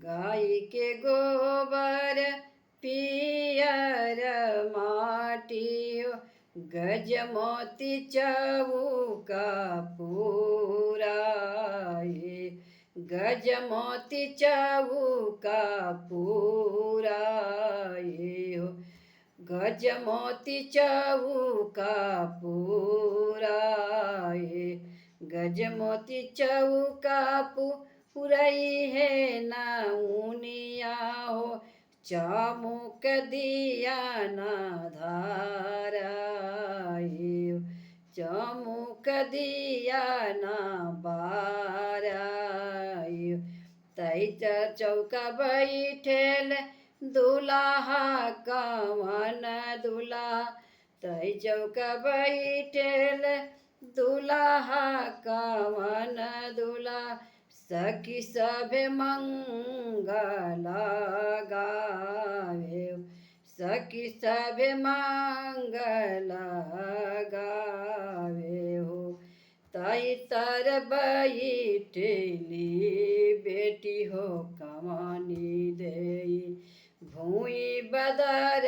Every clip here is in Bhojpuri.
गाय के गोबर पियर माटियो गजमोती चौका पूराए गजमोती चौका पूराए हो गजमोती चौका पूराए गजमोती चौका पुरई है नाउनिया हो चामुक दिया ना धाराए चमुक दिया ना बाराए तैत चौका बैठेल दुल्हा कवन दुल्हा तै चौका बैठेल दुल्हा कवन दुल्हा सखी सभे मंगल गावे सखी सभे मंगल गावे हो ताई तर बैठली बेटी हो कमानी देई भूई बदर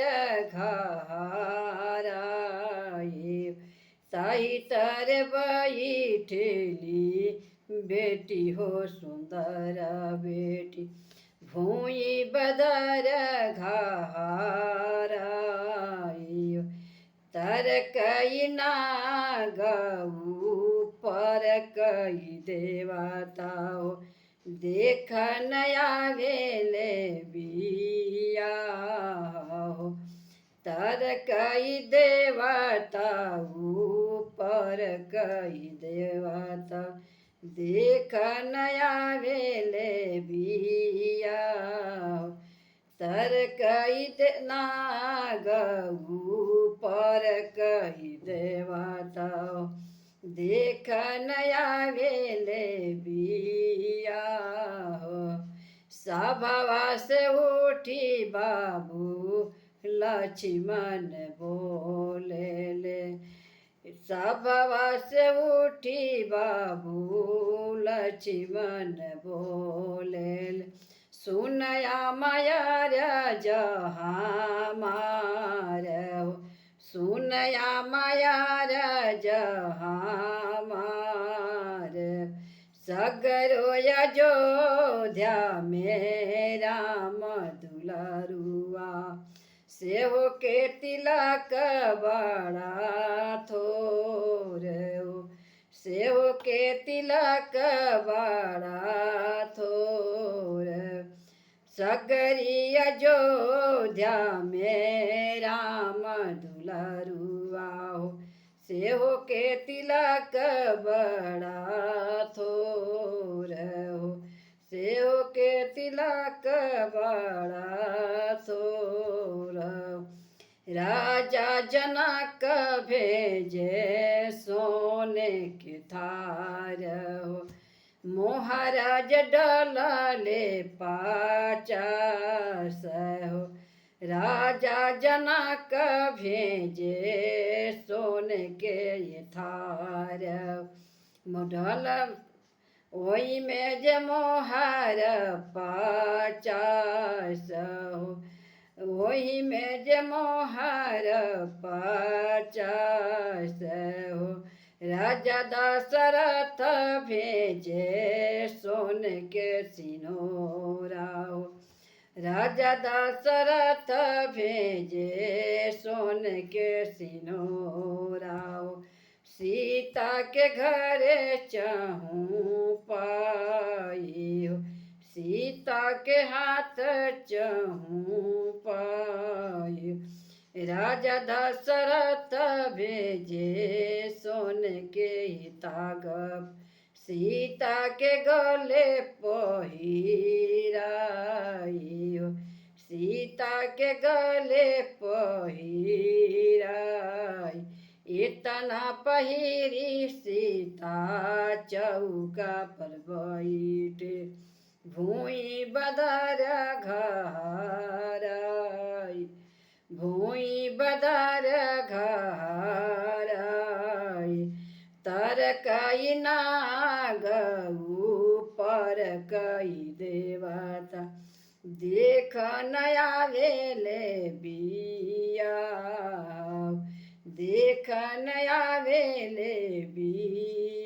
घाराए ताई तर बैठली बेटी हो सुंदर बेटी भूई बदर घाराई तर कई नागऊ पर कई देवताओ देख नया वेले बिया हो तर कई देवताऊ पर कई देवता देख नया वेले बिया तर कई नागऊ पर कई देवता देख नया वेले बिया हो सभवा से उठी बाबू लक्ष्मण बोले ले सभवा से उठी बाबू लक्ष्मण बोले सुनया मायर जहाँ मार सुनया मायर जहाँ मार सगरो अयोध्या में राम दुलारुआ सेहो के तिलक बड़ा थोर सेहो के तिलक बड़ा थोर सगरी अयोध्या में राम दुलारुआ सेहो के तिलक बड़ा थोर सेहो के तिलक बड़ा थोर राजा जनक भेजे सोने के थार महाराज डलले पाचास हो राजा जनक भेजे सोने के ये थार मुढल ओई में जे मोहर पाचास हो ओही में जे मोहर पाचास हो राजा दशरथ भेजे सोन के सिनोरा हो राजा दशरथ भेजे सोन के सिनोरा हो सीता के घरे चहूँ पाई हो सीता के हाथ चहूँ पाई राजा दशरथ भेजे सोन के तागप सीता के गले पहिराई हो सीता के गले पहिराई इतना पहिरी सीता चौका पर बैठे भूई बदर घराई भूई बदर घराई तर कई नागऊ पर देवाचा देख नया वेले बिया देख नया वेले बिया